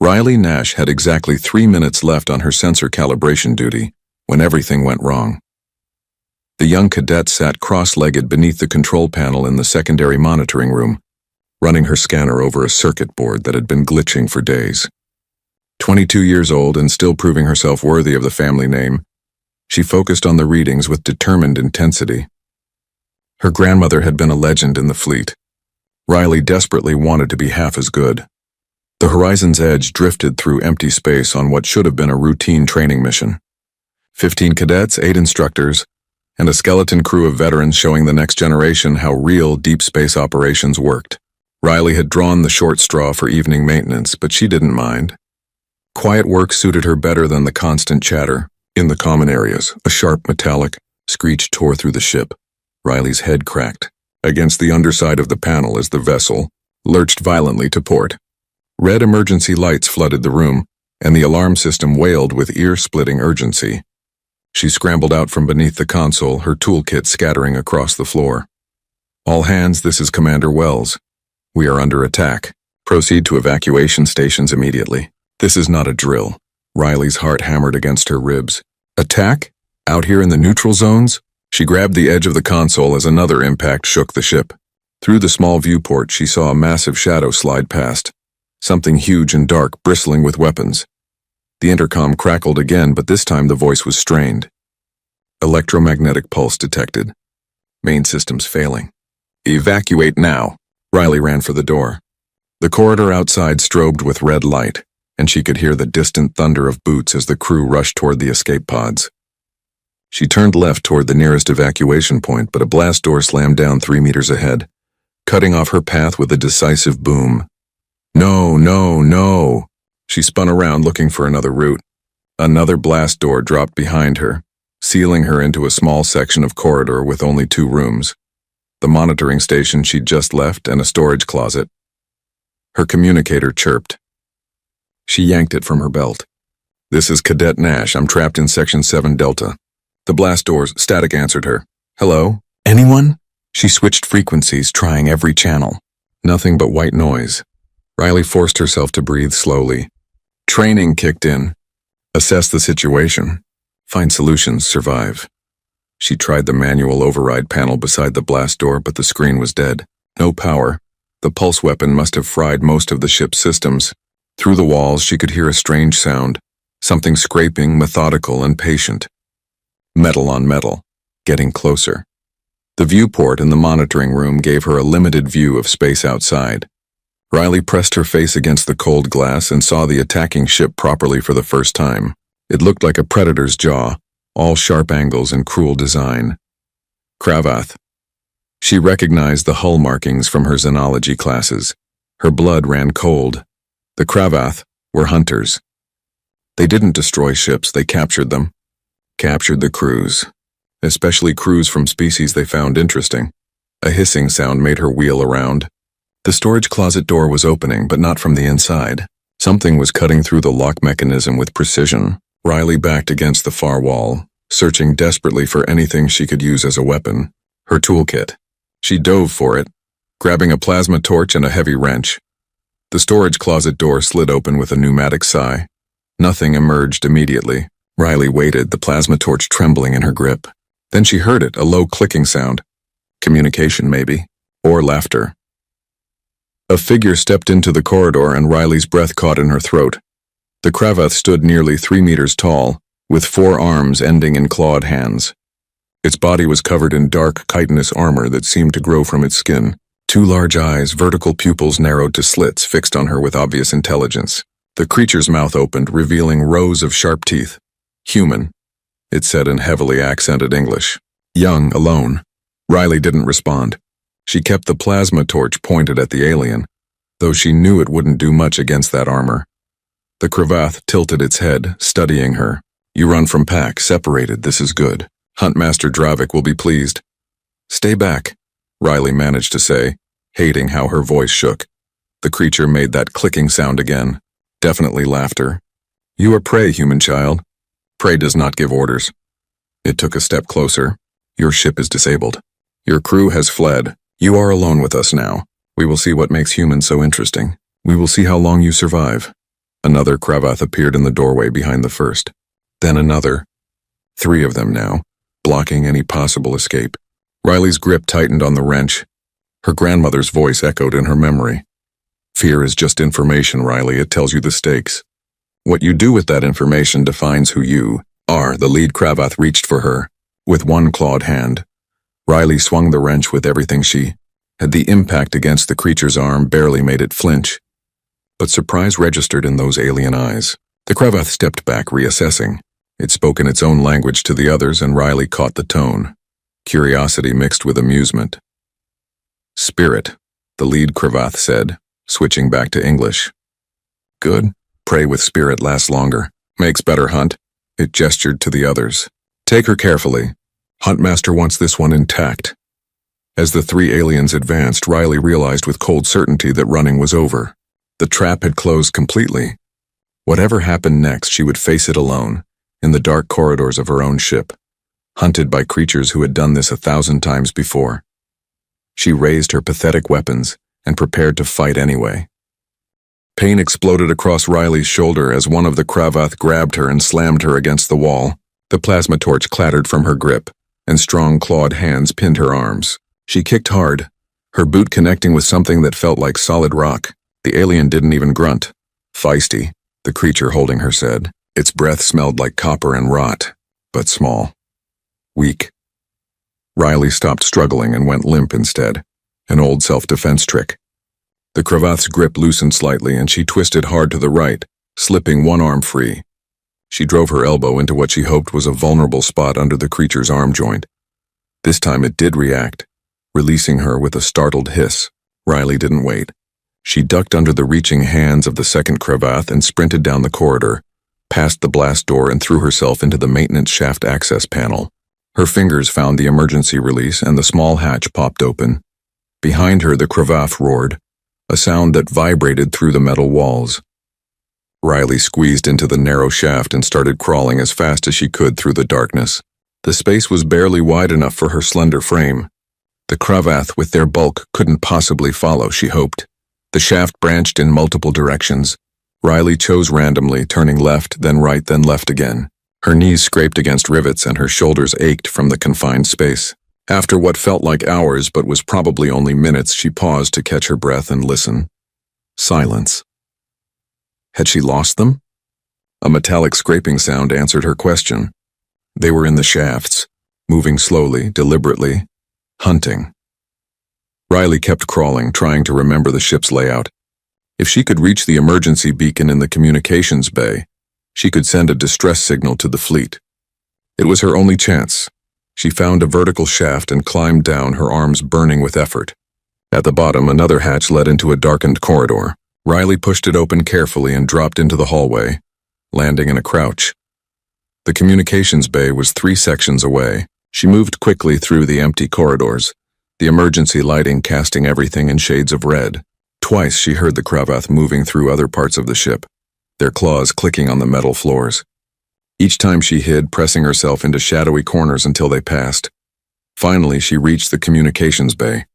Riley Nash had exactly 3 minutes left on her sensor calibration duty when everything went wrong. The young cadet sat cross-legged beneath the control panel in the secondary monitoring room, running her scanner over a circuit board that had been glitching for days. 22 years old and still proving herself worthy of the family name, she focused on the readings with determined intensity. Her grandmother had been a legend in the fleet. Riley desperately wanted to be half as good. The horizon's edge drifted through empty space on what should have been a routine training mission. 15 cadets, 8 instructors, and a skeleton crew of veterans showing the next generation how real deep space operations worked. Riley had drawn the short straw for evening maintenance, but she didn't mind. Quiet work suited her better than the constant chatter. In the common areas, a sharp metallic screech tore through the ship. Riley's head cracked against the underside of the panel as the vessel lurched violently to port. Red emergency lights flooded the room, and the alarm system wailed with ear-splitting urgency. She scrambled out from beneath the console, her toolkit scattering across the floor. "All hands, this is Commander Wells. We are under attack. Proceed to evacuation stations immediately." "This is not a drill." Riley's heart hammered against her ribs. "Attack? Out here in the neutral zones?" She grabbed the edge of the console as another impact shook the ship. Through the small viewport, she saw a massive shadow slide past. Something huge and dark, bristling with weapons. The intercom crackled again, but this time the voice was strained. "Electromagnetic pulse detected. Main systems failing. Evacuate now." Riley ran for the door. The corridor outside strobed with red light, and she could hear the distant thunder of boots as the crew rushed toward the escape pods. She turned left toward the nearest evacuation point, but a blast door slammed down 3 meters ahead, cutting off her path with a decisive boom. "No, no, no!" She spun around looking for another route. Another blast door dropped behind her, sealing her into a small section of corridor with only 2 rooms. The monitoring station she'd just left and a storage closet. Her communicator chirped. She yanked it from her belt. "This is Cadet Nash. I'm trapped in Section 7 Delta." The blast door's static answered her. "Hello? Anyone?" She switched frequencies, trying every channel. Nothing but white noise. Riley forced herself to breathe slowly. Training kicked in. Assess the situation. Find solutions, survive. She tried the manual override panel beside the blast door, but the screen was dead. No power. The pulse weapon must have fried most of the ship's systems. Through the walls, she could hear a strange sound. Something scraping, methodical, and patient. Metal on metal. Getting closer. The viewport in the monitoring room gave her a limited view of space outside. Riley pressed her face against the cold glass and saw the attacking ship properly for the first time. It looked like a predator's jaw, all sharp angles and cruel design. Cravath. She recognized the hull markings from her xenology classes. Her blood ran cold. The Cravath were hunters. They didn't destroy ships, they captured them. Captured the crews, especially crews from species they found interesting. A hissing sound made her wheel around. The storage closet door was opening, but not from the inside. Something was cutting through the lock mechanism with precision. Riley backed against the far wall, searching desperately for anything she could use as a weapon. Her toolkit. She dove for it, grabbing a plasma torch and a heavy wrench. The storage closet door slid open with a pneumatic sigh. Nothing emerged immediately. Riley waited, the plasma torch trembling in her grip. Then she heard it, a low clicking sound. Communication, maybe. Or laughter. A figure stepped into the corridor and Riley's breath caught in her throat. The Cravath stood nearly 3 meters tall, with 4 arms ending in clawed hands. Its body was covered in dark, chitinous armor that seemed to grow from its skin. 2 large eyes, vertical pupils narrowed to slits, fixed on her with obvious intelligence. The creature's mouth opened, revealing rows of sharp teeth. "Human," it said in heavily accented English. "Young, alone." Riley didn't respond. She kept the plasma torch pointed at the alien, though she knew it wouldn't do much against that armor. The Cravath tilted its head, studying her. "You run from pack, separated, this is good. Huntmaster Dravik will be pleased." "Stay back," Riley managed to say, hating how her voice shook. The creature made that clicking sound again. Definitely laughter. "You are prey, human child. Prey does not give orders." It took a step closer. "Your ship is disabled. Your crew has fled. You are alone with us now. We will see what makes humans so interesting. We will see how long you survive." Another Cravath appeared in the doorway behind the first. Then another. 3 of them now, blocking any possible escape. Riley's grip tightened on the wrench. Her grandmother's voice echoed in her memory. Fear is just information, Riley. It tells you the stakes. What you do with that information defines who you are. The lead Cravath reached for her, with one clawed hand. Riley swung the wrench with everything she had. The impact against the creature's arm barely made it flinch. But surprise registered in those alien eyes. The Cravath stepped back, reassessing. It spoke in its own language to the others, and Riley caught the tone. Curiosity mixed with amusement. Spirit, the lead Cravath said, switching back to English. Good. Prey with spirit lasts longer. Makes better hunt. It gestured to the others. Take her carefully. Huntmaster wants this one intact. As the 3 aliens advanced, Riley realized with cold certainty that running was over. The trap had closed completely. Whatever happened next, she would face it alone, in the dark corridors of her own ship, hunted by creatures who had done this 1,000 times before. She raised her pathetic weapons and prepared to fight anyway. Pain exploded across Riley's shoulder as one of the Cravath grabbed her and slammed her against the wall. The plasma torch clattered from her grip, and strong clawed hands pinned her arms. She kicked hard, her boot connecting with something that felt like solid rock. The alien didn't even grunt. Feisty, the creature holding her said. Its breath smelled like copper and rot, but small. Weak. Riley stopped struggling and went limp instead, an old self-defense trick. The Cravath's grip loosened slightly and she twisted hard to the right, slipping one arm free. She drove her elbow into what she hoped was a vulnerable spot under the creature's arm joint. This time it did react, releasing her with a startled hiss. Riley didn't wait. She ducked under the reaching hands of the second Cravath and sprinted down the corridor, past the blast door and threw herself into the maintenance shaft access panel. Her fingers found the emergency release and the small hatch popped open. Behind her, the Cravath roared, a sound that vibrated through the metal walls. Riley squeezed into the narrow shaft and started crawling as fast as she could through the darkness. The space was barely wide enough for her slender frame. The Cravath, with their bulk, couldn't possibly follow, she hoped. The shaft branched in multiple directions. Riley chose randomly, turning left, then right, then left again. Her knees scraped against rivets and her shoulders ached from the confined space. After what felt like hours but was probably only minutes, she paused to catch her breath and listen. Silence. Had she lost them? A metallic scraping sound answered her question. They were in the shafts, moving slowly, deliberately, hunting. Riley kept crawling, trying to remember the ship's layout. If she could reach the emergency beacon in the communications bay, she could send a distress signal to the fleet. It was her only chance. She found a vertical shaft and climbed down, her arms burning with effort. At the bottom, another hatch led into a darkened corridor. Riley pushed it open carefully and dropped into the hallway, landing in a crouch. The communications bay was 3 sections away. She moved quickly through the empty corridors, the emergency lighting casting everything in shades of red. Twice she heard the Cravath moving through other parts of the ship, their claws clicking on the metal floors. Each time she hid, pressing herself into shadowy corners until they passed. Finally, she reached the communications bay.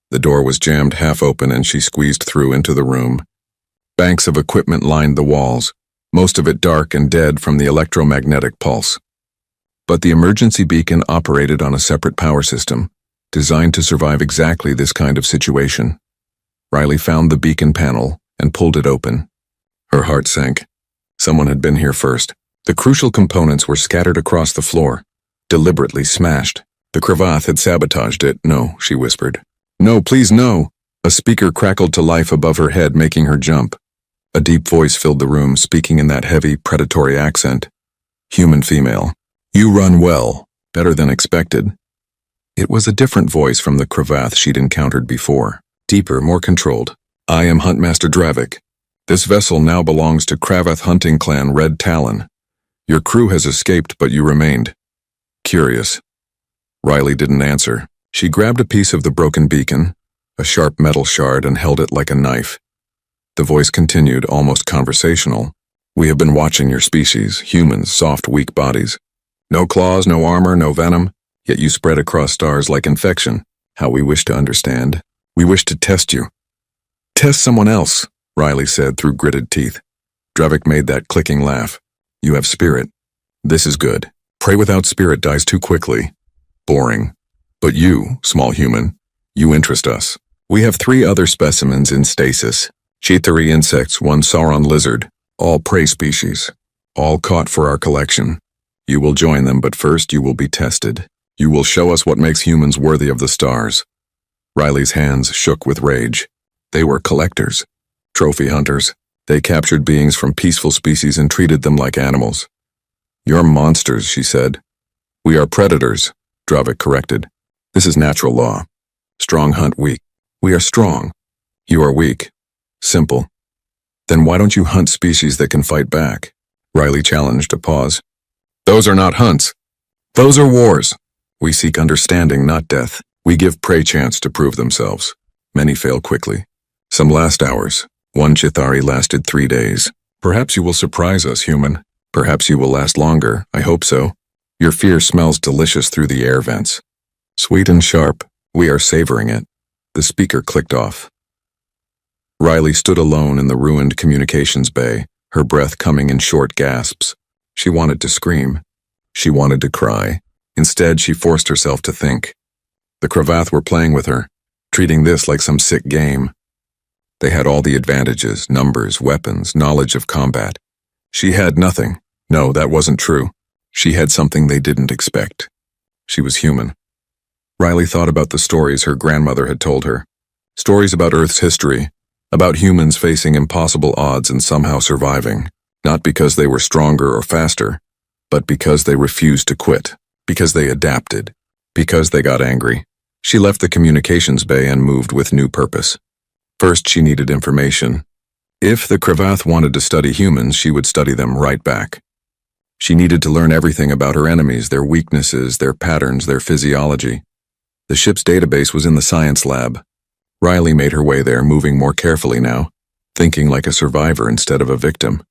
The door was jammed half open and she squeezed through into the room. Banks of equipment lined the walls, most of it dark and dead from the electromagnetic pulse. But the emergency beacon operated on a separate power system, designed to survive exactly this kind of situation. Riley found the beacon panel and pulled it open. Her heart sank. Someone had been here first. The crucial components were scattered across the floor, deliberately smashed. The Cravath had sabotaged it. No, she whispered. No, please no! A speaker crackled to life above her head, making her jump. A deep voice filled the room, speaking in that heavy, predatory accent. Human female. You run well, better than expected. It was a different voice from the Cravath she'd encountered before. Deeper, more controlled. I am Huntmaster Dravik. This vessel now belongs to Cravath hunting clan Red Talon. Your crew has escaped, but you remained. Curious. Riley didn't answer. She grabbed a piece of the broken beacon, a sharp metal shard, and held it like a knife. The voice continued, almost conversational. We have been watching your species, humans, soft, weak bodies. No claws, no armor, no venom, yet you spread across stars like infection. How we wish to understand. We wish to test you. Test someone else, Riley said through gritted teeth. Dravik made that clicking laugh. You have spirit. This is good. Prey without spirit dies too quickly. Boring. But you, small human, you interest us. We have 3 other specimens in stasis. Chitari insects, 1 sauron lizard, all prey species. All caught for our collection. You will join them, but first you will be tested. You will show us what makes humans worthy of the stars. Riley's hands shook with rage. They were collectors. Trophy hunters. They captured beings from peaceful species and treated them like animals. You're monsters, she said. We are predators, Dravik corrected. This is natural law. Strong hunt weak. We are strong. You are weak. Simple. Then why don't you hunt species that can fight back? Riley challenged a pause. Those are not hunts. Those are wars. We seek understanding, not death. We give prey chance to prove themselves. Many fail quickly. Some last hours. 1 Chithari lasted 3 days. Perhaps you will surprise us, human. Perhaps you will last longer, I hope so. Your fear smells delicious through the air vents. Sweet and sharp, we are savoring it. The speaker clicked off. Riley stood alone in the ruined communications bay, her breath coming in short gasps. She wanted to scream. She wanted to cry. Instead, she forced herself to think. The Cravath were playing with her, treating this like some sick game. They had all the advantages, numbers, weapons, knowledge of combat. She had nothing. No, that wasn't true. She had something they didn't expect. She was human. Riley thought about the stories her grandmother had told her. Stories about Earth's history, about humans facing impossible odds and somehow surviving, not because they were stronger or faster, but because they refused to quit, because they adapted, because they got angry. She left the communications bay and moved with new purpose. First, she needed information. If the Cravath wanted to study humans, she would study them right back. She needed to learn everything about her enemies, their weaknesses, their patterns, their physiology. The ship's database was in the science lab. Riley made her way there, moving more carefully now, thinking like a survivor instead of a victim.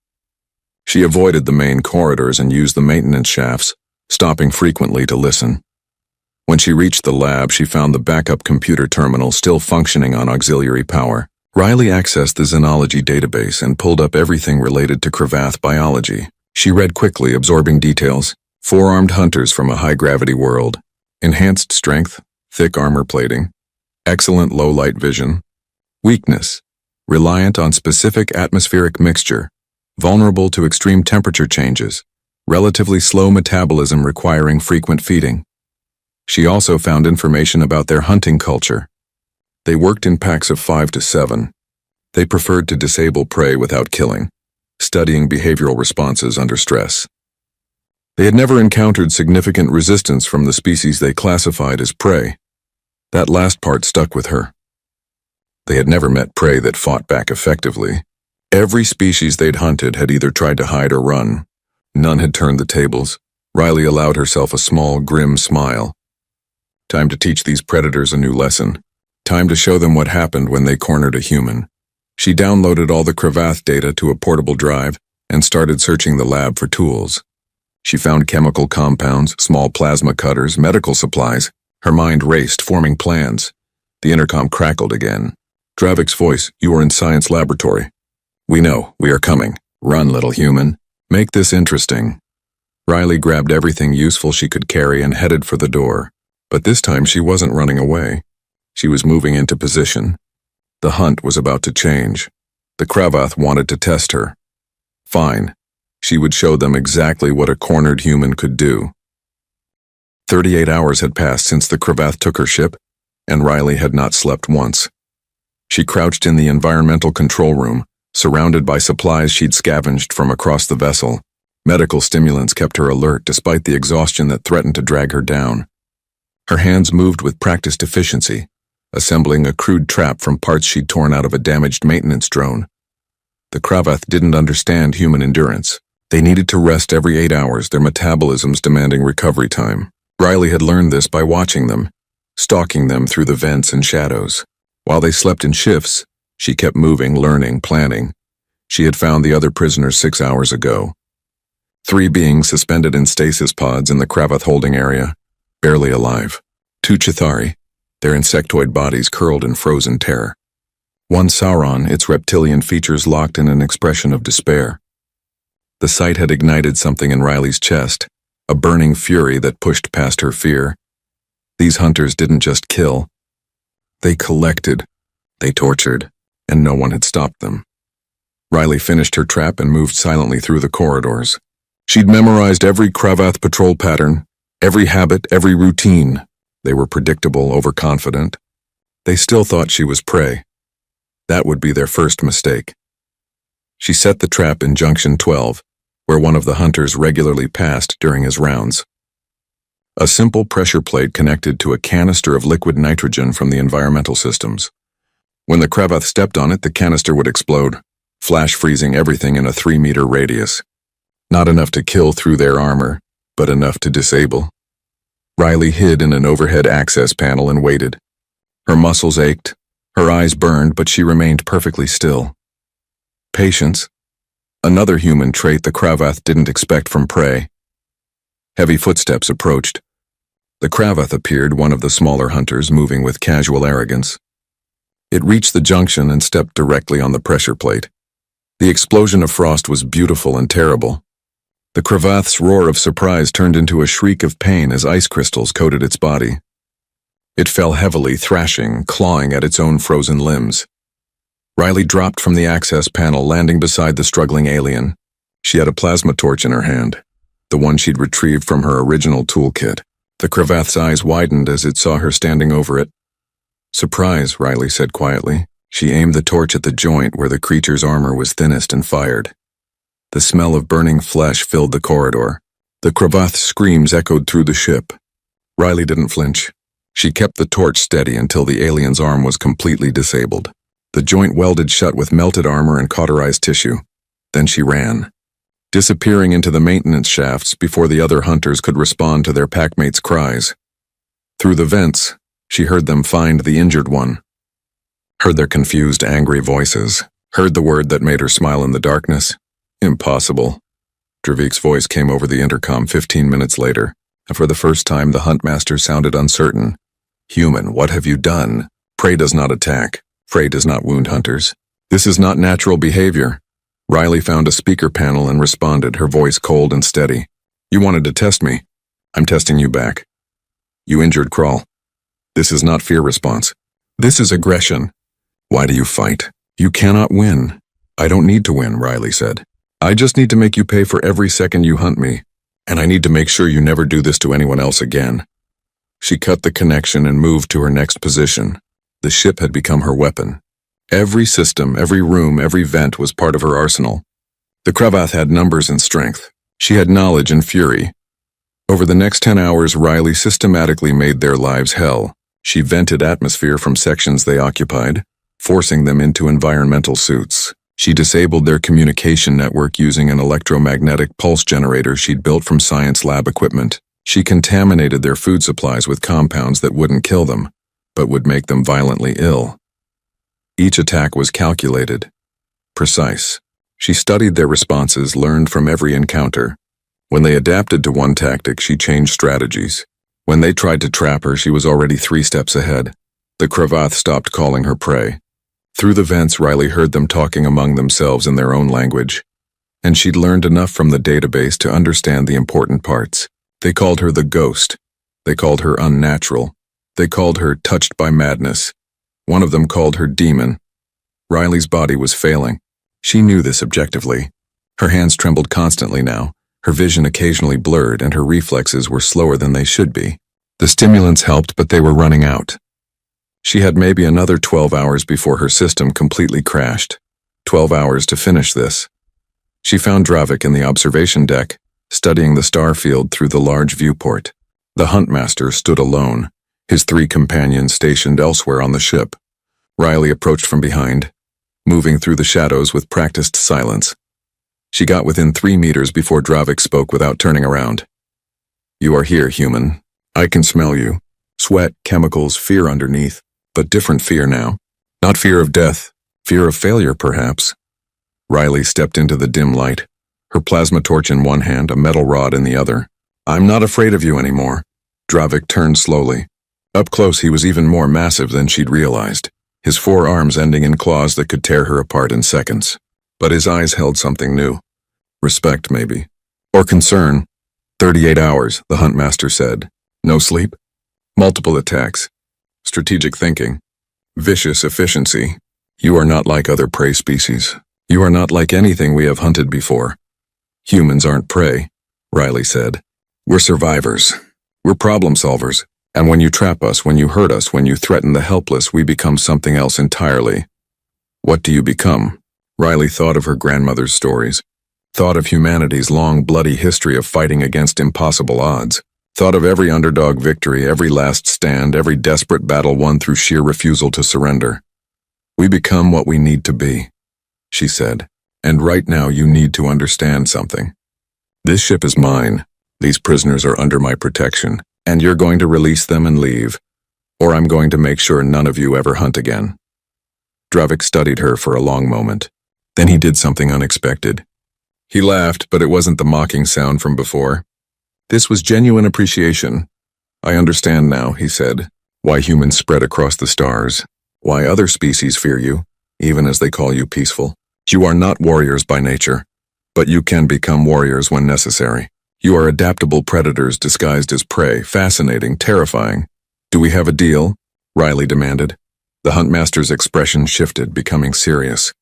She avoided the main corridors and used the maintenance shafts, stopping frequently to listen. When she reached the lab, she found the backup computer terminal still functioning on auxiliary power. Riley accessed the xenology database and pulled up everything related to Cravath biology. She read quickly, absorbing details. 4-armed hunters from a high-gravity world. Enhanced strength, thick armor plating. Excellent low-light vision. Weakness. Reliant on specific atmospheric mixture. Vulnerable to extreme temperature changes. Relatively slow metabolism requiring frequent feeding. She also found information about their hunting culture. They worked in packs of 5 to 7. They preferred to disable prey without killing, studying behavioral responses under stress. They had never encountered significant resistance from the species they classified as prey. That last part stuck with her. They had never met prey that fought back effectively. Every species they'd hunted had either tried to hide or run. None had turned the tables. Riley allowed herself a small, grim smile. Time to teach these predators a new lesson. Time to show them what happened when they cornered a human. She downloaded all the Cravath data to a portable drive and started searching the lab for tools. She found chemical compounds, small plasma cutters, medical supplies. Her mind raced, forming plans. The intercom crackled again. Dravik's voice, "You are in science laboratory." "We know. We are coming. Run, little human. Make this interesting." Riley grabbed everything useful she could carry and headed for the door. But this time she wasn't running away. She was moving into position. The hunt was about to change. The Cravath wanted to test her. Fine. She would show them exactly what a cornered human could do. 38 hours had passed since the Cravath took her ship, and Riley had not slept once. She crouched in the environmental control room, surrounded by supplies she'd scavenged from across the vessel. Medical stimulants kept her alert despite the exhaustion that threatened to drag her down. Her hands moved with practiced efficiency, assembling a crude trap from parts she'd torn out of a damaged maintenance drone. The Cravath didn't understand human endurance. They needed to rest every 8 hours, their metabolisms demanding recovery time. Riley had learned this by watching them, stalking them through the vents and shadows. While they slept in shifts, she kept moving, learning, planning. She had found the other prisoners 6 hours ago. 3 beings suspended in stasis pods in the Cravath holding area, barely alive. 2 Chithari, their insectoid bodies curled in frozen terror. 1 Sauron, its reptilian features locked in an expression of despair. The sight had ignited something in Riley's chest, a burning fury that pushed past her fear. These hunters didn't just kill. They collected, they tortured, and no one had stopped them. Riley finished her trap and moved silently through the corridors. She'd memorized every Cravath patrol pattern, every habit, every routine. They were predictable, overconfident. They still thought she was prey. That would be their first mistake. She set the trap in Junction 12, where one of the hunters regularly passed during his rounds. A simple pressure plate connected to a canister of liquid nitrogen from the environmental systems. When the Cravath stepped on it, the canister would explode, flash freezing everything in a 3-meter radius. Not enough to kill through their armor, but enough to disable. Riley hid in an overhead access panel and waited. Her muscles ached, her eyes burned, but she remained perfectly still. Patience, another human trait the Cravath didn't expect from prey. Heavy footsteps approached. The Cravath appeared, one of the smaller hunters, moving with casual arrogance. It reached the junction and stepped directly on the pressure plate. The explosion of frost was beautiful and terrible. The Cravath's roar of surprise turned into a shriek of pain as ice crystals coated its body. It fell heavily, thrashing, clawing at its own frozen limbs. Riley dropped from the access panel, landing beside the struggling alien. She had a plasma torch in her hand, the one she'd retrieved from her original toolkit. The Cravath's eyes widened as it saw her standing over it. "Surprise," Riley said quietly. She aimed the torch at the joint where the creature's armor was thinnest and fired. The smell of burning flesh filled the corridor. The Cravath's screams echoed through the ship. Riley didn't flinch. She kept the torch steady until the alien's arm was completely disabled. The joint welded shut with melted armor and cauterized tissue. Then she ran, disappearing into the maintenance shafts before the other hunters could respond to their packmates' cries. Through the vents, she heard them find the injured one. Heard their confused, angry voices. Heard the word that made her smile in the darkness. "Impossible." Dravik's voice came over the intercom 15 minutes later, and for the first time the huntmaster sounded uncertain. "Human, what have you done? Prey does not attack. Prey does not wound hunters. This is not natural behavior." Riley found a speaker panel and responded, her voice cold and steady. "You wanted to test me. I'm testing you back. You injured Crawl. This is not fear response. This is aggression. Why do you fight? You cannot win." "I don't need to win," Riley said. "I just need to make you pay for every second you hunt me, and I need to make sure you never do this to anyone else again." She cut the connection and moved to her next position. The ship had become her weapon. Every system, every room, every vent was part of her arsenal. The Cravath had numbers and strength. She had knowledge and fury. Over the next 10 hours, Riley systematically made their lives hell. She vented atmosphere from sections they occupied, forcing them into environmental suits. She disabled their communication network using an electromagnetic pulse generator she'd built from science lab equipment. She contaminated their food supplies with compounds that wouldn't kill them, but would make them violently ill. Each attack was calculated, precise. She studied their responses, learned from every encounter. When they adapted to one tactic, she changed strategies. When they tried to trap her, she was already 3 steps ahead. The Cravath stopped calling her prey. Through the vents, Riley heard them talking among themselves in their own language, and she'd learned enough from the database to understand the important parts. They called her the Ghost. They called her unnatural. They called her touched by madness. One of them called her demon. Riley's body was failing. She knew this objectively. Her hands trembled constantly now. Her vision occasionally blurred, and her reflexes were slower than they should be. The stimulants helped, but they were running out. She had maybe another 12 hours before her system completely crashed. 12 hours to finish this. She found Dravik in the observation deck, studying the star field through the large viewport. The Huntmaster stood alone, his 3 companions stationed elsewhere on the ship. Riley approached from behind, moving through the shadows with practiced silence. She got within 3 meters before Dravik spoke without turning around. "You are here, human. I can smell you. Sweat, chemicals, fear underneath, but different fear now. Not fear of death, fear of failure, perhaps." Riley stepped into the dim light, her plasma torch in one hand, a metal rod in the other. "I'm not afraid of you anymore." Dravik turned slowly. Up close, he was even more massive than she'd realized, his 4 arms ending in claws that could tear her apart in seconds. But his eyes held something new. Respect, maybe. Or concern. 38 hours, the huntmaster said. No sleep? Multiple attacks. Strategic thinking. Vicious efficiency. You are not like other prey species. You are not like anything we have hunted before. Humans aren't prey, Riley said. We're survivors. We're problem solvers. And when you trap us, when you hurt us, when you threaten the helpless, we become something else entirely. What do you become? Riley thought of her grandmother's stories. Thought of humanity's long, bloody history of fighting against impossible odds. Thought of every underdog victory, every last stand, every desperate battle won through sheer refusal to surrender. We become what we need to be, she said. And right now you need to understand something. This ship is mine. These prisoners are under my protection. And you're going to release them and leave, or I'm going to make sure none of you ever hunt again. Dravik studied her for a long moment. Then he did something unexpected. He laughed, but it wasn't the mocking sound from before. This was genuine appreciation. I understand now, he said, why humans spread across the stars, why other species fear you, even as they call you peaceful. You are not warriors by nature, but you can become warriors when necessary. You are adaptable predators disguised as prey, fascinating, terrifying. Do we have a deal? Riley demanded. The huntmaster's expression shifted, becoming serious.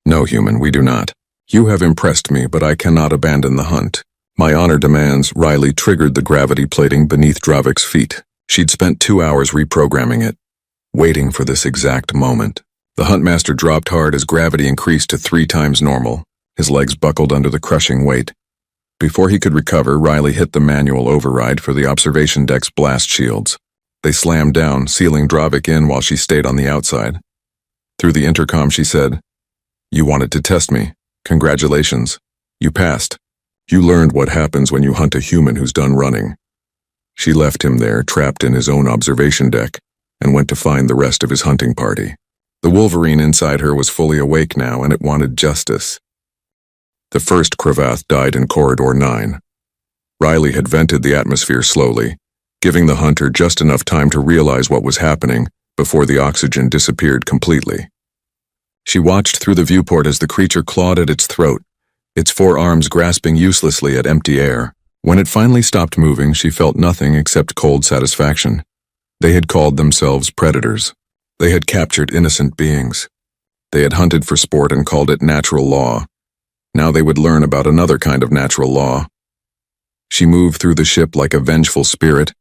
No, human, we do not. You have impressed me, but I cannot abandon the hunt. My honor demands. Riley triggered the gravity plating beneath Dravik's feet. She'd spent 2 hours reprogramming it, waiting for this exact moment. The huntmaster dropped hard as gravity increased to 3 times normal. His legs buckled under the crushing weight. Before he could recover, Riley hit the manual override for the observation deck's blast shields. They slammed down, sealing Dravik in while she stayed on the outside. Through the intercom, she said, "You wanted to test me. Congratulations. You passed. You learned what happens when you hunt a human who's done running." She left him there, trapped in his own observation deck, and went to find the rest of his hunting party. The Wolverine inside her was fully awake now, and it wanted justice. The first Cravath died in Corridor 9. Riley had vented the atmosphere slowly, giving the hunter just enough time to realize what was happening before the oxygen disappeared completely. She watched through the viewport as the creature clawed at its throat, its 4 arms grasping uselessly at empty air. When it finally stopped moving, she felt nothing except cold satisfaction. They had called themselves predators. They had captured innocent beings. They had hunted for sport and called it natural law. Now they would learn about another kind of natural law. She moved through the ship like a vengeful spirit,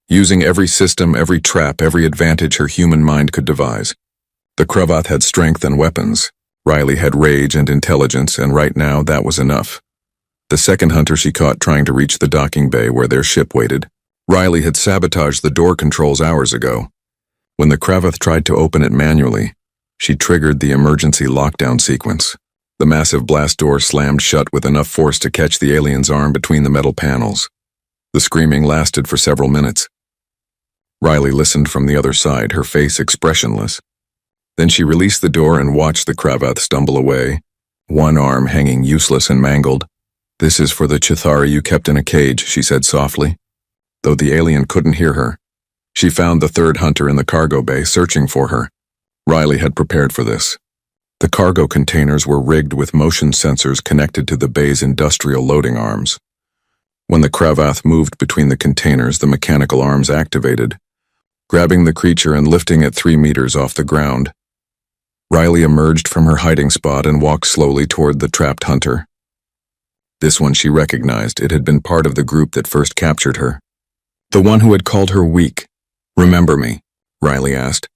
using every system, every trap, every advantage her human mind could devise. The Cravath had strength and weapons. Riley had rage and intelligence, and right now that was enough. The second hunter she caught trying to reach the docking bay where their ship waited. Riley had sabotaged the door controls hours ago. When the Cravath tried to open it manually, she triggered the emergency lockdown sequence. The massive blast door slammed shut with enough force to catch the alien's arm between the metal panels. The screaming lasted for several minutes. Riley listened from the other side, her face expressionless. Then she released the door and watched the Cravath stumble away, one arm hanging useless and mangled. "This is for the Chithari you kept in a cage," she said softly. Though the alien couldn't hear her, she found the third hunter in the cargo bay searching for her. Riley had prepared for this. The cargo containers were rigged with motion sensors connected to the bay's industrial loading arms. When the Cravath moved between the containers, the mechanical arms activated, grabbing the creature and lifting it 3 meters off the ground. Riley emerged from her hiding spot and walked slowly toward the trapped hunter. This one she recognized. It had been part of the group that first captured her. The one who had called her weak. "Remember me?" Riley asked.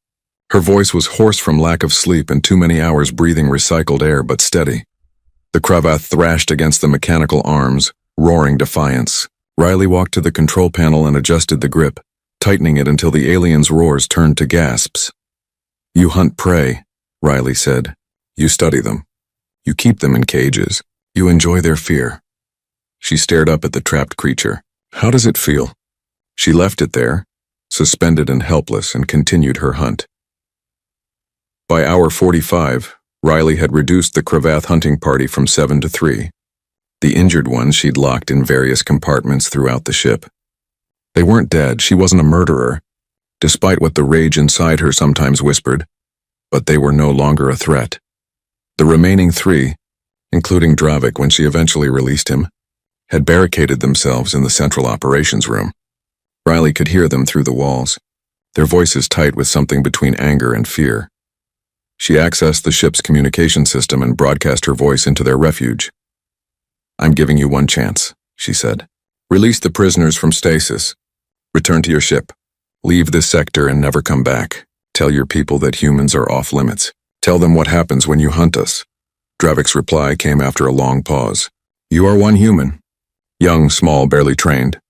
Her voice was hoarse from lack of sleep and too many hours breathing recycled air, but steady. The Cravath thrashed against the mechanical arms, roaring defiance. Riley walked to the control panel and adjusted the grip, tightening it until the alien's roars turned to gasps. "You hunt prey," Riley said. "You study them. You keep them in cages. You enjoy their fear." She stared up at the trapped creature. "How does it feel?" She left it there, suspended and helpless, and continued her hunt. By hour 45, Riley had reduced the Cravath hunting party from 7 to 3. The injured ones she'd locked in various compartments throughout the ship. They weren't dead. She wasn't a murderer, despite what the rage inside her sometimes whispered, but they were no longer a threat. The remaining 3, including Dravik when she eventually released him, had barricaded themselves in the central operations room. Riley could hear them through the walls, their voices tight with something between anger and fear. She accessed the ship's communication system and broadcast her voice into their refuge. "I'm giving you one chance," she said. "Release the prisoners from stasis. Return to your ship. Leave this sector and never come back. Tell your people that humans are off limits. Tell them what happens when you hunt us." Dravik's reply came after a long pause. "You are one human. Young, small, barely trained.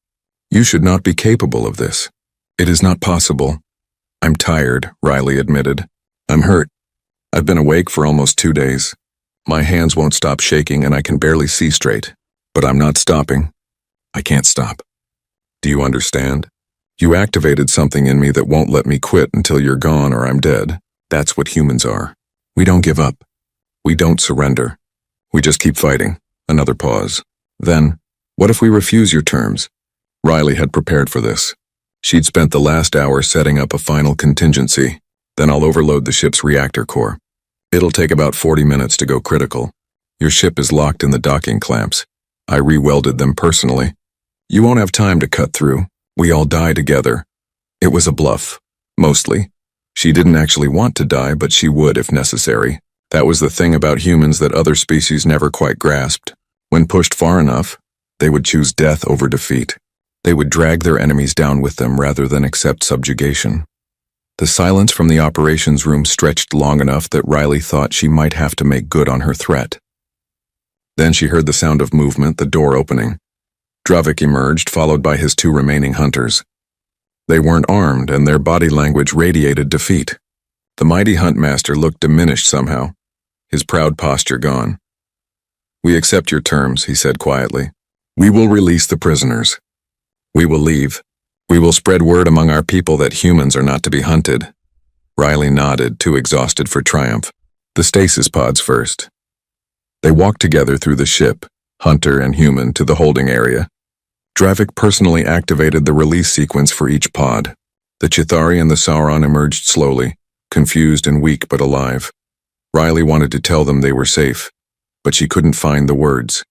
You should not be capable of this. It is not possible." "I'm tired," Riley admitted. "I'm hurt. I've been awake for almost 2 days. My hands won't stop shaking and I can barely see straight. But I'm not stopping. I can't stop. Do you understand? You activated something in me that won't let me quit until you're gone or I'm dead. That's what humans are. We don't give up. We don't surrender. We just keep fighting." Another pause. "Then, what if we refuse your terms?" Riley had prepared for this. She'd spent the last hour setting up a final contingency. "Then I'll overload the ship's reactor core. It'll take about 40 minutes to go critical. Your ship is locked in the docking clamps. I re-welded them personally. You won't have time to cut through. We all die together." It was a bluff. Mostly. She didn't actually want to die, but she would if necessary. That was the thing about humans that other species never quite grasped. When pushed far enough, they would choose death over defeat. They would drag their enemies down with them rather than accept subjugation. The silence from the operations room stretched long enough that Riley thought she might have to make good on her threat. Then she heard the sound of movement, the door opening. Dravik emerged, followed by his 2 remaining hunters. They weren't armed, and their body language radiated defeat. The mighty huntmaster looked diminished somehow, his proud posture gone. "We accept your terms," he said quietly. "We will release the prisoners. We will leave. We will spread word among our people that humans are not to be hunted." Riley nodded, too exhausted for triumph. "The stasis pods first." They walked together through the ship, hunter and human, to the holding area. Dravik personally activated the release sequence for each pod. The Chitauri and the Sauron emerged slowly, confused and weak but alive. Riley wanted to tell them they were safe, but she couldn't find the words.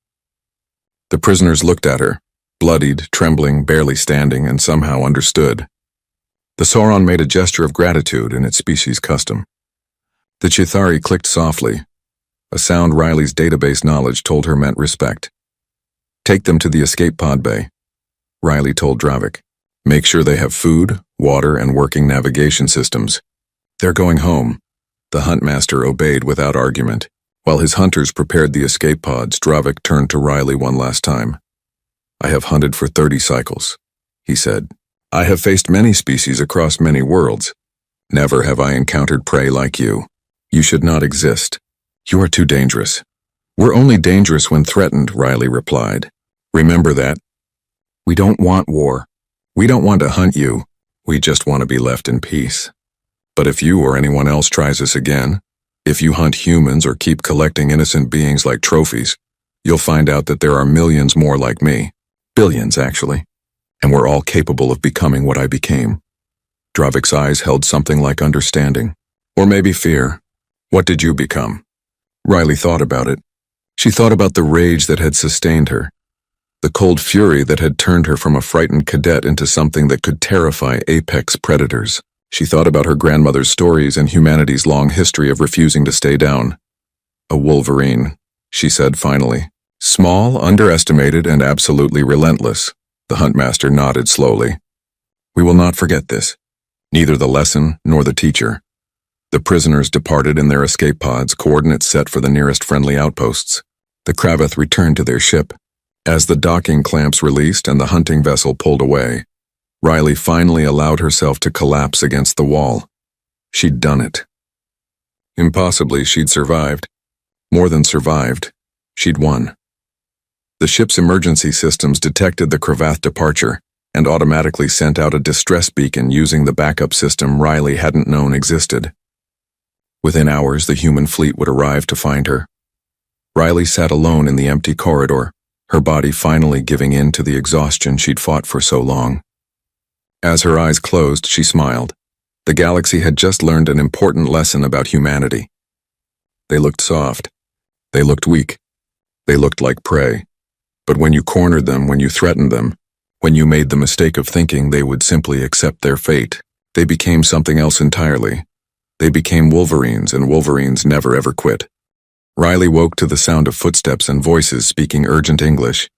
The prisoners looked at her, bloodied, trembling, barely standing, and somehow understood. The Sauron made a gesture of gratitude in its species custom. The Chitauri clicked softly, a sound Riley's database knowledge told her meant respect. "Take them to the escape pod bay," Riley told Dravik. "Make sure they have food, water, and working navigation systems. They're going home." The huntmaster obeyed without argument. While his hunters prepared the escape pods, Dravik turned to Riley one last time. "I have hunted for 30 cycles," he said. "I have faced many species across many worlds. Never have I encountered prey like you. You should not exist. You are too dangerous." "We're only dangerous when threatened," Riley replied. "Remember that. We don't want war. We don't want to hunt you. We just want to be left in peace. But if you or anyone else tries us again, if you hunt humans or keep collecting innocent beings like trophies, you'll find out that there are millions more like me. Billions, actually. And we're all capable of becoming what I became." Dravik's eyes held something like understanding. Or maybe fear. "What did you become?" Riley thought about it. She thought about the rage that had sustained her, the cold fury that had turned her from a frightened cadet into something that could terrify apex predators. She thought about her grandmother's stories and humanity's long history of refusing to stay down. "A Wolverine," she said finally. "Small, underestimated, and absolutely relentless." The huntmaster nodded slowly. "We will not forget this. Neither the lesson nor the teacher." The prisoners departed in their escape pods, coordinates set for the nearest friendly outposts. The Kravath returned to their ship. As the docking clamps released and the hunting vessel pulled away, Riley finally allowed herself to collapse against the wall. She'd done it. Impossibly, she'd survived. More than survived, she'd won. The ship's emergency systems detected the Kravath departure and automatically sent out a distress beacon using the backup system Riley hadn't known existed. Within hours, the human fleet would arrive to find her. Riley sat alone in the empty corridor, her body finally giving in to the exhaustion she'd fought for so long. As her eyes closed, she smiled. The galaxy had just learned an important lesson about humanity. They looked soft. They looked weak. They looked like prey. But when you cornered them, when you threatened them, when you made the mistake of thinking they would simply accept their fate, they became something else entirely. They became Wolverines, and Wolverines never ever quit. Riley woke to the sound of footsteps and voices speaking urgent English.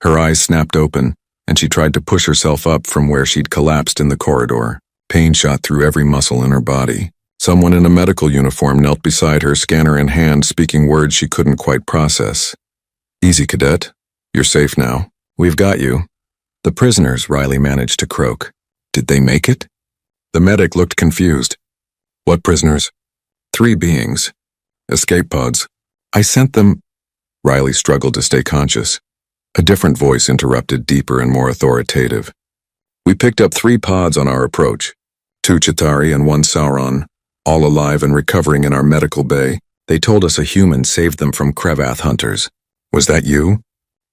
Her eyes snapped open, and she tried to push herself up from where she'd collapsed in the corridor. Pain shot through every muscle in her body. Someone in a medical uniform knelt beside her, scanner in hand, speaking words she couldn't quite process. "Easy, Cadet. You're safe now. We've got you." "The prisoners," Riley managed to croak. "Did they make it?" The medic looked confused. "What prisoners?" "3 beings. Escape pods. I sent them." Riley struggled to stay conscious. A different voice interrupted, deeper and more authoritative. "We picked up 3 pods on our approach. 2 Chitauri and 1 Sauron, all alive and recovering in our medical bay. They told us a human saved them from Cravath hunters." "Was that you?"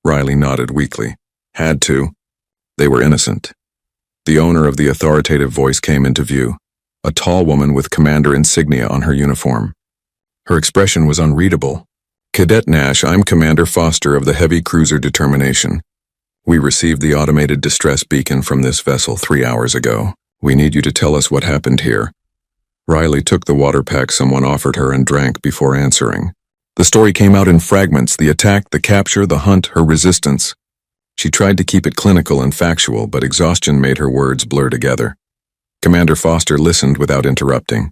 Riley nodded weakly. "Had to. They were innocent." The owner of the authoritative voice came into view, a tall woman with commander insignia on her uniform. Her expression was unreadable. "Cadet Nash, I'm Commander Foster of the Heavy Cruiser Determination. We received the automated distress beacon from this vessel 3 hours ago. We need you to tell us what happened here." Riley took the water pack someone offered her and drank before answering. The story came out in fragments: the attack, the capture, the hunt, her resistance. She tried to keep it clinical and factual, but exhaustion made her words blur together. Commander Foster listened without interrupting.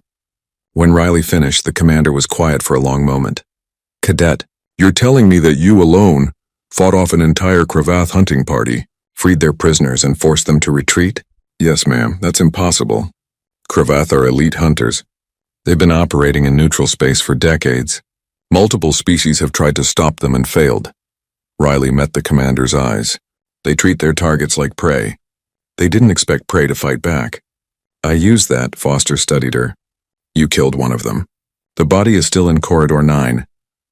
When Riley finished, the commander was quiet for a long moment. "Cadet, you're telling me that you alone fought off an entire Cravath hunting party, freed their prisoners, and forced them to retreat?" "Yes, ma'am. That's impossible. Cravath are elite hunters. They've been operating in neutral space for decades. Multiple species have tried to stop them and failed." Riley met the commander's eyes. "They treat their targets like prey. They didn't expect prey to fight back." "I used that," Foster studied her. "You killed one of them. The body is still in Corridor 9.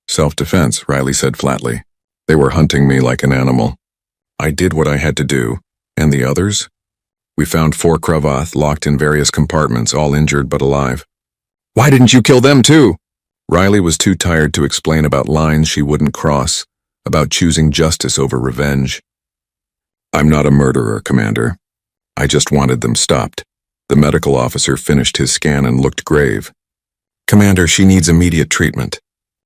Self-defense," Riley said flatly. "They were hunting me like an animal. I did what I had to do. And the others? We found 4 Cravath locked in various compartments, all injured but alive." "Why didn't you kill them too?" Riley was too tired to explain about lines she wouldn't cross, about choosing justice over revenge. "I'm not a murderer, Commander. I just wanted them stopped." The medical officer finished his scan and looked grave. "Commander, she needs immediate treatment.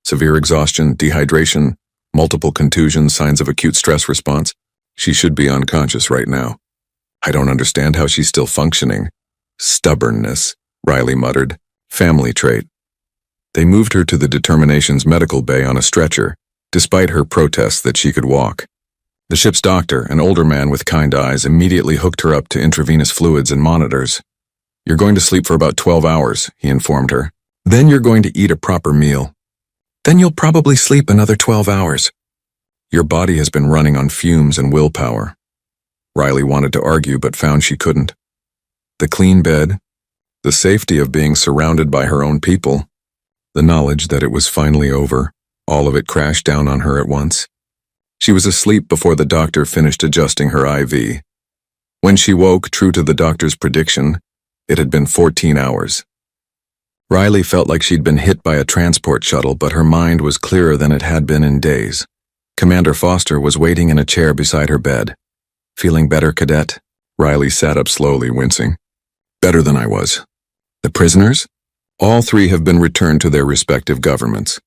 Severe exhaustion, dehydration, multiple contusions, signs of acute stress response. She should be unconscious right now. I don't understand how she's still functioning." "Stubbornness," Riley muttered. "Family trait." They moved her to the Determination's medical bay on a stretcher, despite her protests that she could walk. The ship's doctor, an older man with kind eyes, immediately hooked her up to intravenous fluids and monitors. "You're going to sleep for about 12 hours, he informed her. "Then you're going to eat a proper meal. Then you'll probably sleep another 12 hours. Your body has been running on fumes and willpower." Riley wanted to argue but found she couldn't. The clean bed, the safety of being surrounded by her own people, the knowledge that it was finally over, all of it crashed down on her at once. She was asleep before the doctor finished adjusting her IV. When she woke, true to the doctor's prediction, it had been 14 hours. Riley felt like she'd been hit by a transport shuttle, but her mind was clearer than it had been in days. Commander Foster was waiting in a chair beside her bed. "Feeling better, Cadet?" Riley sat up slowly, wincing. "Better than I was." "The prisoners?" "All 3 have been returned to their respective governments.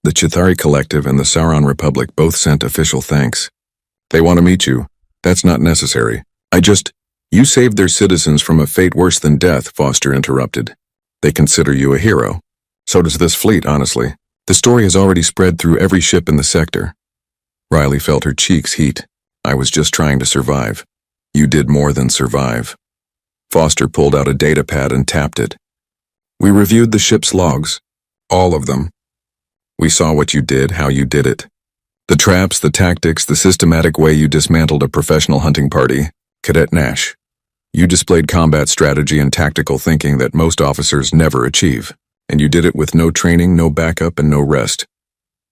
The Chitauri Collective and the Sauron Republic both sent official thanks. They want to meet you. That's not necessary. You saved their citizens from a fate worse than death," Foster interrupted. "They consider you a hero. So does this fleet, honestly. The story has already spread through every ship in the sector." Riley felt her cheeks heat. "I was just trying to survive." "You did more than survive." Foster pulled out a data pad and tapped it. "We reviewed the ship's logs. All of them. We saw what you did, how you did it. The traps, the tactics, the systematic way you dismantled a professional hunting party. Cadet Nash, you displayed combat strategy and tactical thinking that most officers never achieve. And you did it with no training, no backup, and no rest.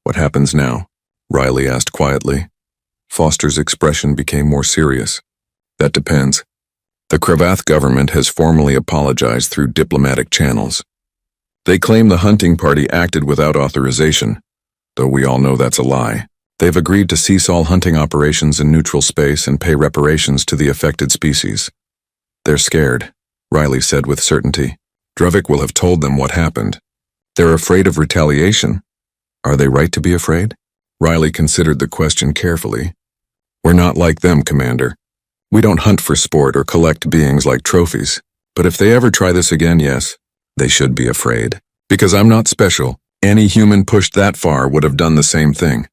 What happens now?" Riley asked quietly. Foster's expression became more serious. "That depends. The Cravath government has formally apologized through diplomatic channels. They claim the hunting party acted without authorization, though we all know that's a lie. They've agreed to cease all hunting operations in neutral space and pay reparations to the affected species. They're scared, Riley said with certainty. Druvik will have told them what happened. They're afraid of retaliation. Are they right to be afraid? Riley considered the question carefully. We're not like them, Commander. We don't hunt for sport or collect beings like trophies. But if they ever try this again, yes, they should be afraid. Because I'm not special. Any human pushed that far would have done the same thing.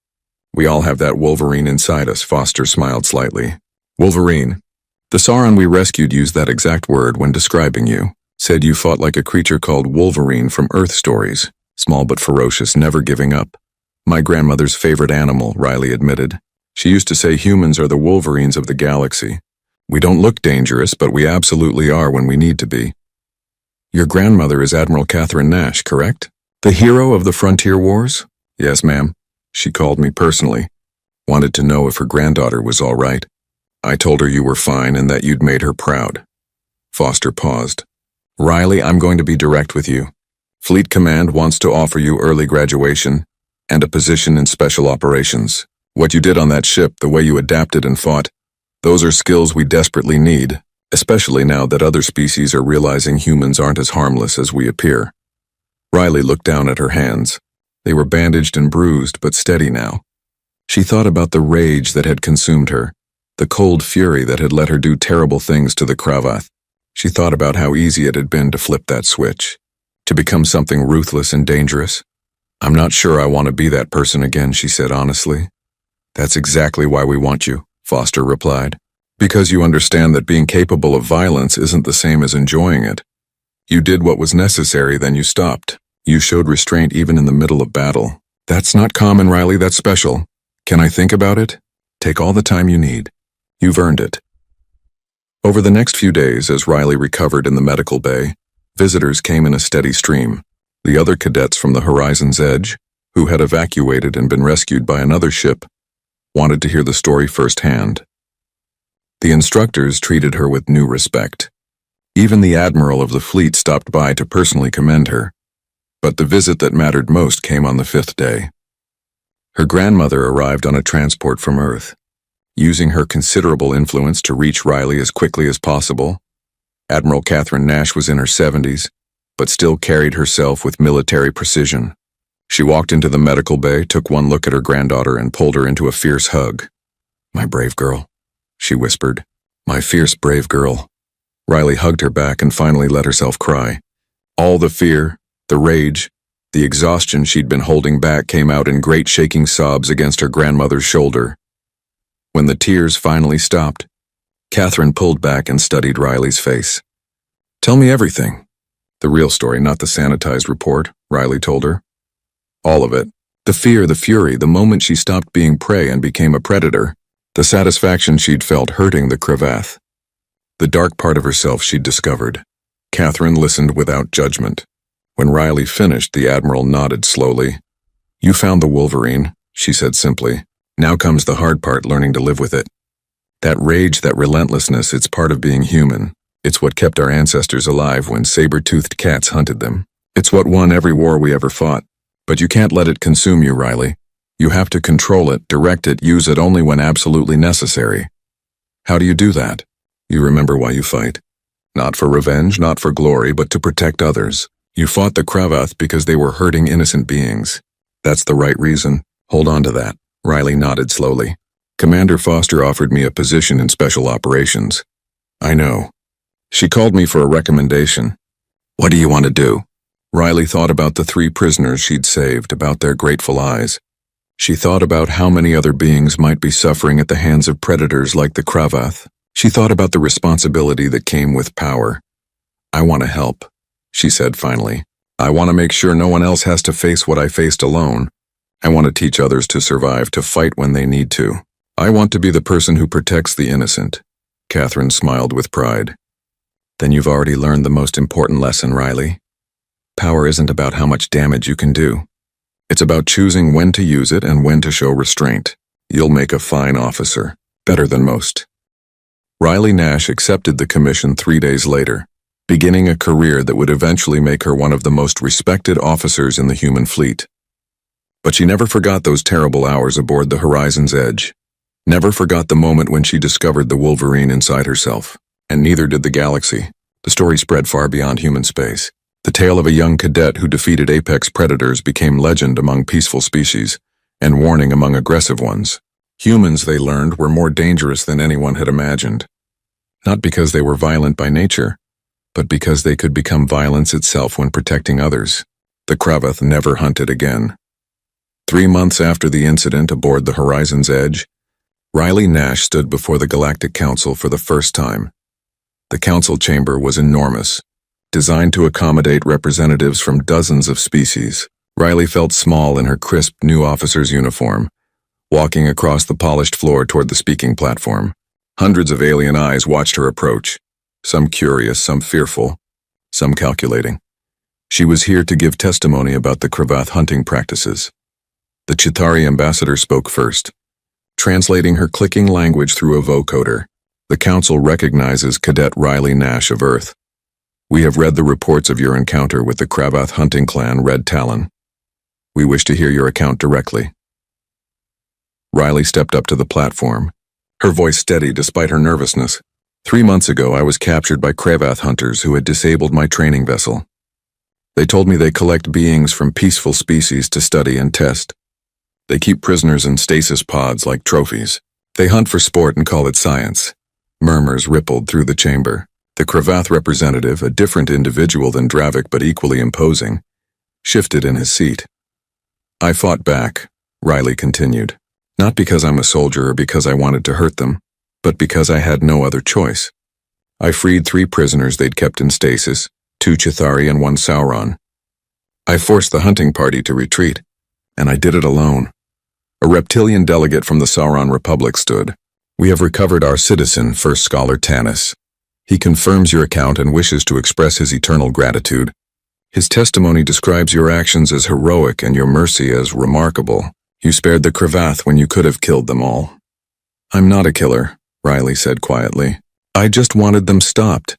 We all have that Wolverine inside us, Foster smiled slightly. Wolverine. The Sauron we rescued used that exact word when describing you. Said you fought like a creature called Wolverine from Earth stories. Small but ferocious, never giving up. My grandmother's favorite animal, Riley admitted. She used to say humans are the Wolverines of the galaxy. We don't look dangerous, but we absolutely are when we need to be. Your grandmother is Admiral Catherine Nash, correct? The hero of the Frontier Wars? Yes, ma'am. She called me personally. Wanted to know if her granddaughter was all right. I told her you were fine and that you'd made her proud. Foster paused. Riley, I'm going to be direct with you. Fleet Command wants to offer you early graduation and a position in special operations. What you did on that ship, the way you adapted and fought, those are skills we desperately need, especially now that other species are realizing humans aren't as harmless as we appear. Riley looked down at her hands. They were bandaged and bruised, but steady now. She thought about the rage that had consumed her, the cold fury that had let her do terrible things to the Cravath. She thought about how easy it had been to flip that switch, to become something ruthless and dangerous. I'm not sure I want to be that person again, she said honestly. That's exactly why we want you, Foster replied. Because you understand that being capable of violence isn't the same as enjoying it. You did what was necessary, then you stopped. You showed restraint even in the middle of battle. That's not common, Riley, that's special. Can I think about it? Take all the time you need. You've earned it. Over the next few days, as Riley recovered in the medical bay, visitors came in a steady stream. The other cadets from the Horizon's Edge, who had evacuated and been rescued by another ship, wanted to hear the story firsthand. The instructors treated her with new respect. Even the admiral of the fleet stopped by to personally commend her. But the visit that mattered most came on the 5th day. Her grandmother arrived on a transport from Earth. Using her considerable influence to reach Riley as quickly as possible, Admiral Catherine Nash was in her 70s, but still carried herself with military precision. She walked into the medical bay, took one look at her granddaughter, and pulled her into a fierce hug. My brave girl, she whispered. My fierce, brave girl. Riley hugged her back and finally let herself cry. All the fear, the rage, the exhaustion she'd been holding back came out in great shaking sobs against her grandmother's shoulder. When the tears finally stopped, Catherine pulled back and studied Riley's face. Tell me everything. The real story, not the sanitized report, Riley told her. All of it. The fear, the fury, the moment she stopped being prey and became a predator, the satisfaction she'd felt hurting the Cravath, the dark part of herself she'd discovered. Catherine listened without judgment. When Riley finished, the Admiral nodded slowly. You found the Wolverine, she said simply. Now comes the hard part, learning to live with it. That rage, that relentlessness, it's part of being human. It's what kept our ancestors alive when saber-toothed cats hunted them. It's what won every war we ever fought. But you can't let it consume you, Riley. You have to control it, direct it, use it only when absolutely necessary. How do you do that? You remember why you fight. Not for revenge, not for glory, but to protect others. You fought the Cravath because they were hurting innocent beings. That's the right reason. Hold on to that. Riley nodded slowly. Commander Foster offered me a position in special operations. I know. She called me for a recommendation. What do you want to do? Riley thought about the 3 prisoners she'd saved, about their grateful eyes. She thought about how many other beings might be suffering at the hands of predators like the Cravath. She thought about the responsibility that came with power. I want to help, she said finally. I want to make sure no one else has to face what I faced alone. I want to teach others to survive, to fight when they need to. I want to be the person who protects the innocent. Catherine smiled with pride. Then you've already learned the most important lesson, Riley. Power isn't about how much damage you can do. It's about choosing when to use it and when to show restraint. You'll make a fine officer, better than most. Riley Nash accepted the commission 3 days later, beginning a career that would eventually make her one of the most respected officers in the human fleet. But she never forgot those terrible hours aboard the horizon's edge. Never forgot the moment when she discovered the Wolverine inside herself. And neither did the galaxy. The story spread far beyond human space. The tale of a young cadet who defeated apex predators became legend among peaceful species, and warning among aggressive ones. Humans, they learned, were more dangerous than anyone had imagined. Not because they were violent by nature, but because they could become violence itself when protecting others. The Cravath never hunted again. 3 months after the incident aboard the Horizon's Edge, Riley Nash stood before the Galactic Council for the first time. The council chamber was enormous, designed to accommodate representatives from dozens of species. Riley felt small in her crisp new officer's uniform, walking across the polished floor toward the speaking platform. Hundreds of alien eyes watched her approach, some curious, some fearful, some calculating. She was here to give testimony about the Cravath hunting practices. The Chitauri ambassador spoke first, translating her clicking language through a vocoder. The council recognizes Cadet Riley Nash of Earth. We have read the reports of your encounter with the Cravath hunting clan Red Talon. We wish to hear your account directly. Riley stepped up to the platform, her voice steady despite her nervousness. 3 months ago, I was captured by Cravath hunters who had disabled my training vessel. They told me they collect beings from peaceful species to study and test. They keep prisoners in stasis pods like trophies. They hunt for sport and call it science. Murmurs rippled through the chamber. The Cravath representative, a different individual than Dravik but equally imposing, shifted in his seat. I fought back, Riley continued. Not because I'm a soldier or because I wanted to hurt them, but because I had no other choice. I freed 3 prisoners they'd kept in stasis, 2 Chitauri and 1 Sauron. I forced the hunting party to retreat, and I did it alone. A reptilian delegate from the Sauron Republic stood. We have recovered our citizen, First Scholar Tanis. He confirms your account and wishes to express his eternal gratitude. His testimony describes your actions as heroic and your mercy as remarkable. You spared the Cravath when you could have killed them all. I'm not a killer, Riley said quietly. I just wanted them stopped.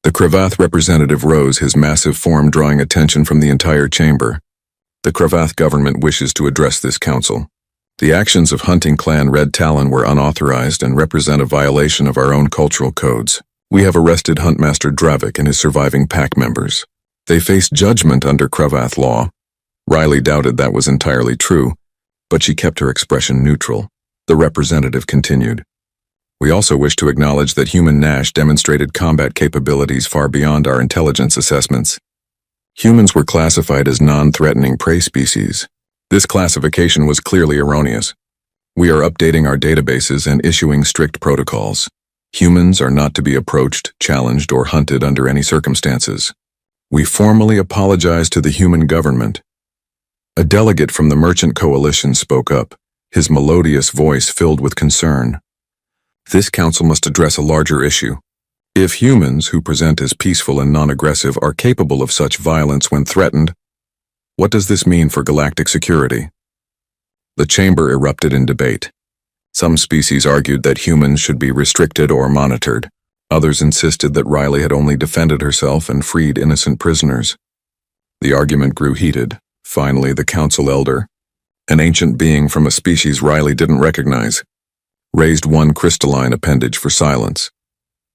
The Cravath representative rose, his massive form drawing attention from the entire chamber. The Cravath government wishes to address this council. The actions of hunting clan Red Talon were unauthorized and represent a violation of our own cultural codes. We have arrested Huntmaster Dravik and his surviving pack members. They face judgment under Cravath law. Riley doubted that was entirely true, but she kept her expression neutral. The representative continued. We also wish to acknowledge that human Nash demonstrated combat capabilities far beyond our intelligence assessments. Humans were classified as non-threatening prey species. This classification was clearly erroneous. We are updating our databases and issuing strict protocols. Humans are not to be approached, challenged, or hunted under any circumstances. We formally apologize to the human government. A delegate from the Merchant Coalition spoke up, his melodious voice filled with concern. This council must address a larger issue. If humans who present as peaceful and non-aggressive are capable of such violence when threatened, what does this mean for galactic security? The chamber erupted in debate. Some species argued that humans should be restricted or monitored. Others insisted that Riley had only defended herself and freed innocent prisoners. The argument grew heated. Finally, the council elder, an ancient being from a species Riley didn't recognize, raised one crystalline appendage for silence.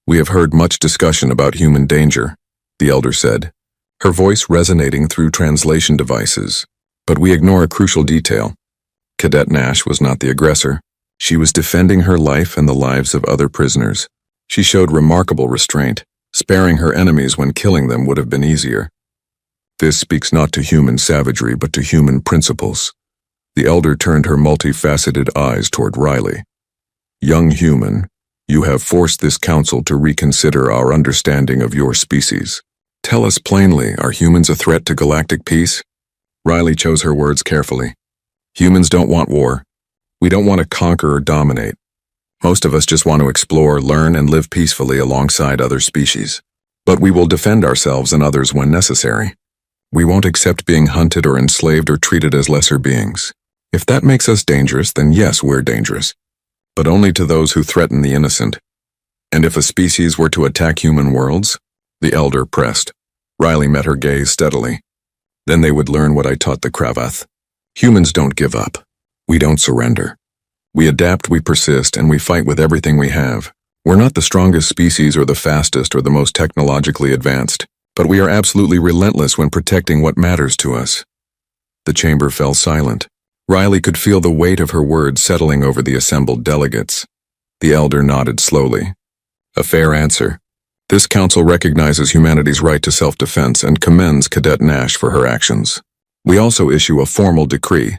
We have heard much discussion about human danger, the elder said, her voice resonating through translation devices. But we ignore a crucial detail. Cadet Nash was not the aggressor. She was defending her life and the lives of other prisoners. She showed remarkable restraint. Sparing her enemies when killing them would have been easier. This speaks not to human savagery but to human principles. The elder turned her multifaceted eyes toward Riley. Young human, you have forced this council to reconsider our understanding of your species. Tell us plainly, are humans a threat to galactic peace? Riley chose her words carefully. Humans don't want war. We don't want to conquer or dominate. Most of us just want to explore, learn, and live peacefully alongside other species. But we will defend ourselves and others when necessary. We won't accept being hunted or enslaved or treated as lesser beings. If that makes us dangerous, then yes, we're dangerous. But only to those who threaten the innocent. And if a species were to attack human worlds? The elder pressed. Riley met her gaze steadily. Then they would learn what I taught the Cravath. Humans don't give up. We don't surrender. We adapt, we persist, and we fight with everything we have. We're not the strongest species or the fastest or the most technologically advanced, but we are absolutely relentless when protecting what matters to us. The chamber fell silent. Riley could feel the weight of her words settling over the assembled delegates. The elder nodded slowly. A fair answer. This council recognizes humanity's right to self-defense and commends Cadet Nash for her actions. We also issue a formal decree.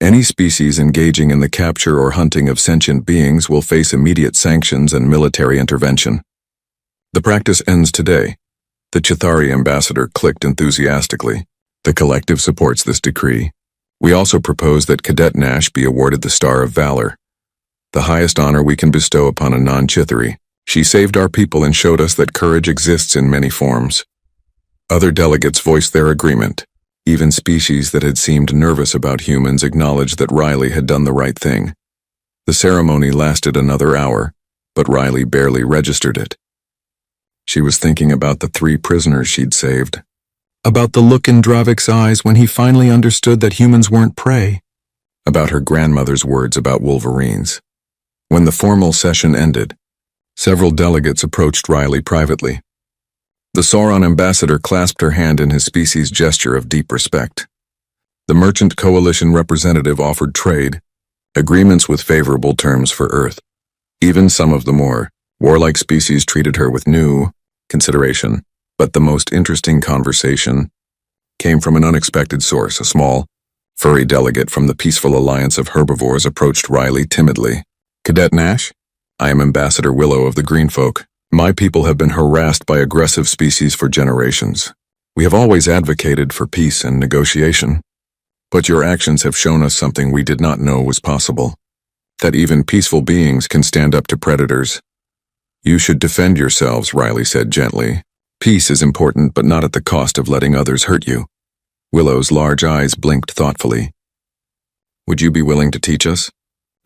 Any species engaging in the capture or hunting of sentient beings will face immediate sanctions and military intervention. The practice ends today. The Chitauri ambassador clicked enthusiastically. The collective supports this decree. We also propose that Cadet Nash be awarded the Star of Valor, the highest honor we can bestow upon a non-Chitauri. She saved our people and showed us that courage exists in many forms. Other delegates voiced their agreement. Even species that had seemed nervous about humans acknowledged that Riley had done the right thing. The ceremony lasted another hour, but Riley barely registered it. She was thinking about the 3 prisoners she'd saved. About the look in Dravik's eyes when he finally understood that humans weren't prey. About her grandmother's words about Wolverines. When the formal session ended, several delegates approached Riley privately. The Sauron ambassador clasped her hand in his species' gesture of deep respect. The Merchant Coalition representative offered trade, agreements with favorable terms for Earth. Even some of the more warlike species treated her with new consideration. But the most interesting conversation came from an unexpected source. A small, furry delegate from the Peaceful Alliance of Herbivores approached Riley timidly. Cadet Nash? I am Ambassador Willow of the Green Folk. My people have been harassed by aggressive species for generations. We have always advocated for peace and negotiation. But your actions have shown us something we did not know was possible. That even peaceful beings can stand up to predators. You should defend yourselves, Riley said gently. Peace is important, but not at the cost of letting others hurt you. Willow's large eyes blinked thoughtfully. Would you be willing to teach us?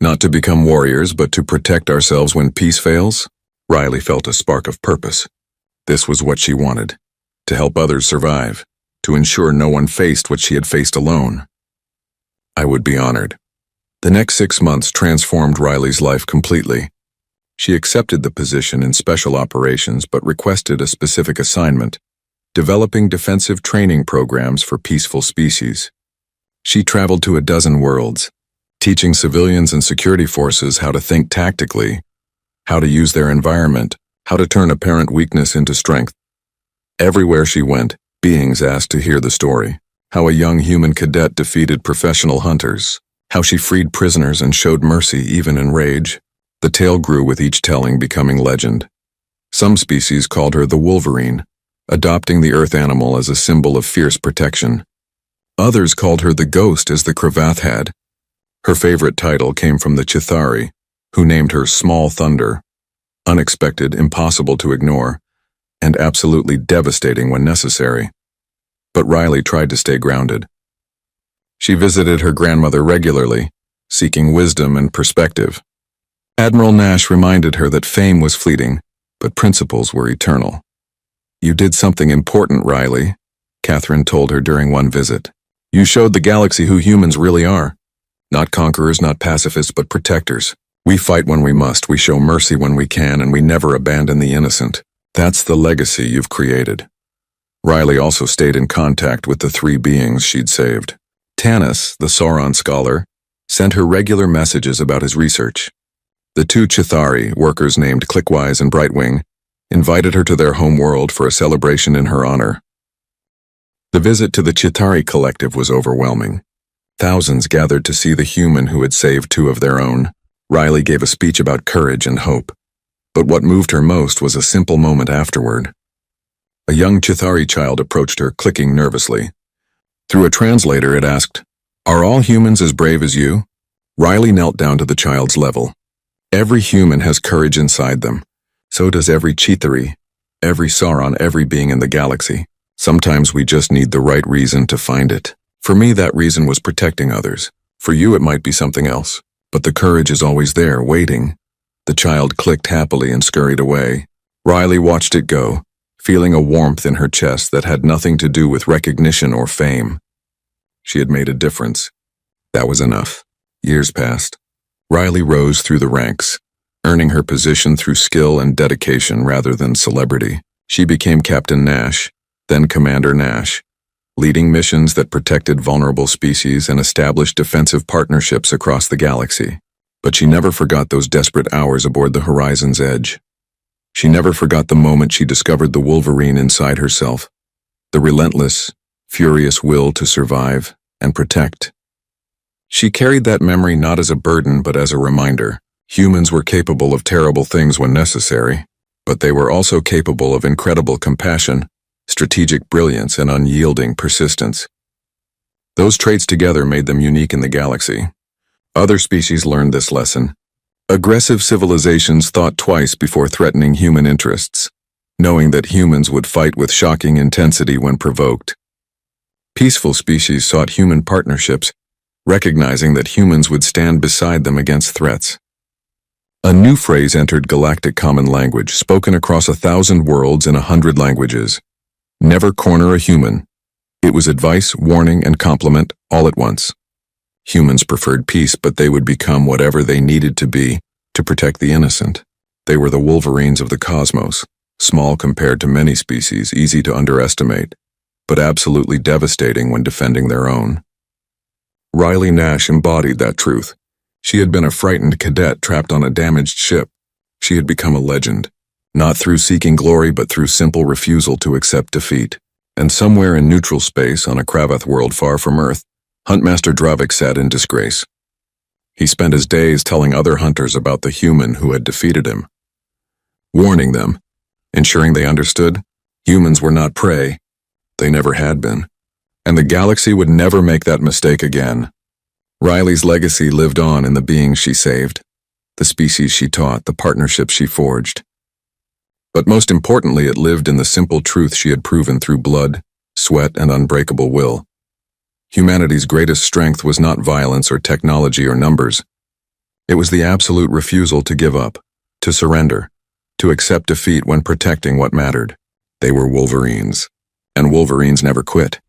Not to become warriors, but to protect ourselves when peace fails? Riley felt a spark of purpose. This was what she wanted. To help others survive. To ensure no one faced what she had faced alone. I would be honored. The next 6 months transformed Riley's life completely. She accepted the position in special operations but requested a specific assignment, developing defensive training programs for peaceful species. She traveled to a dozen worlds, teaching civilians and security forces how to think tactically, how to use their environment, how to turn apparent weakness into strength. Everywhere she went, beings asked to hear the story, how a young human cadet defeated professional hunters, how she freed prisoners and showed mercy even in rage. The tale grew with each telling, becoming legend. Some species called her the Wolverine, adopting the earth animal as a symbol of fierce protection. Others called her the Ghost, as the Cravath had. Her favorite title came from the Chitauri, who named her Small Thunder, unexpected, impossible to ignore, and absolutely devastating when necessary. But Riley tried to stay grounded. She visited her grandmother regularly, seeking wisdom and perspective. Admiral Nash reminded her that fame was fleeting, but principles were eternal. You did something important, Riley, Catherine told her during one visit. You showed the galaxy who humans really are. Not conquerors, not pacifists, but protectors. We fight when we must, we show mercy when we can, and we never abandon the innocent. That's the legacy you've created. Riley also stayed in contact with the 3 beings she'd saved. Tanis, the Sauron scholar, sent her regular messages about his research. The 2 Chitauri, workers named Clickwise and Brightwing, invited her to their home world for a celebration in her honor. The visit to the Chitauri collective was overwhelming. Thousands gathered to see the human who had saved 2 of their own. Riley gave a speech about courage and hope. But what moved her most was a simple moment afterward. A young Chitauri child approached her, clicking nervously. Through a translator, it asked, "Are all humans as brave as you?" Riley knelt down to the child's level. Every human has courage inside them. So does every Chitauri, every Sauron, every being in the galaxy. Sometimes we just need the right reason to find it. For me, that reason was protecting others. For you, it might be something else. But the courage is always there, waiting. The child clicked happily and scurried away. Riley watched it go, feeling a warmth in her chest that had nothing to do with recognition or fame. She had made a difference, That was enough. Years passed. Riley rose through the ranks, earning her position through skill and dedication rather than celebrity. She became Captain Nash, then Commander Nash, leading missions that protected vulnerable species and established defensive partnerships across the galaxy. But she never forgot those desperate hours aboard the horizon's edge. She never forgot the moment she discovered the Wolverine inside herself, the relentless, furious will to survive and protect. She carried that memory not as a burden but as a reminder. Humans were capable of terrible things when necessary, but they were also capable of incredible compassion, strategic brilliance, and unyielding persistence. Those traits together made them unique in the galaxy. Other species learned this lesson. Aggressive civilizations thought twice before threatening human interests, knowing that humans would fight with shocking intensity when provoked. Peaceful species sought human partnerships, recognizing that humans would stand beside them against threats. A new phrase entered galactic common language, spoken across 1,000 worlds in 100 languages. Never corner a human. It was advice, warning, and compliment all at once. Humans preferred peace, but they would become whatever they needed to be to protect the innocent. They were the Wolverines of the cosmos, small compared to many species, easy to underestimate, but absolutely devastating when defending their own. Riley Nash embodied that truth. She had been a frightened cadet trapped on a damaged ship. She had become a legend, not through seeking glory but through simple refusal to accept defeat. And somewhere in neutral space on a Kravath world far from Earth, Huntmaster Dravik sat in disgrace. He spent his days telling other hunters about the human who had defeated him, warning them, ensuring they understood humans were not prey. They never had been, and the galaxy would never make that mistake again. Riley's legacy lived on in the beings she saved, the species she taught, the partnerships she forged. But most importantly, it lived in the simple truth she had proven through blood, sweat, and unbreakable will. Humanity's greatest strength was not violence or technology or numbers. It was the absolute refusal to give up, to surrender, to accept defeat when protecting what mattered. They were Wolverines, and Wolverines never quit.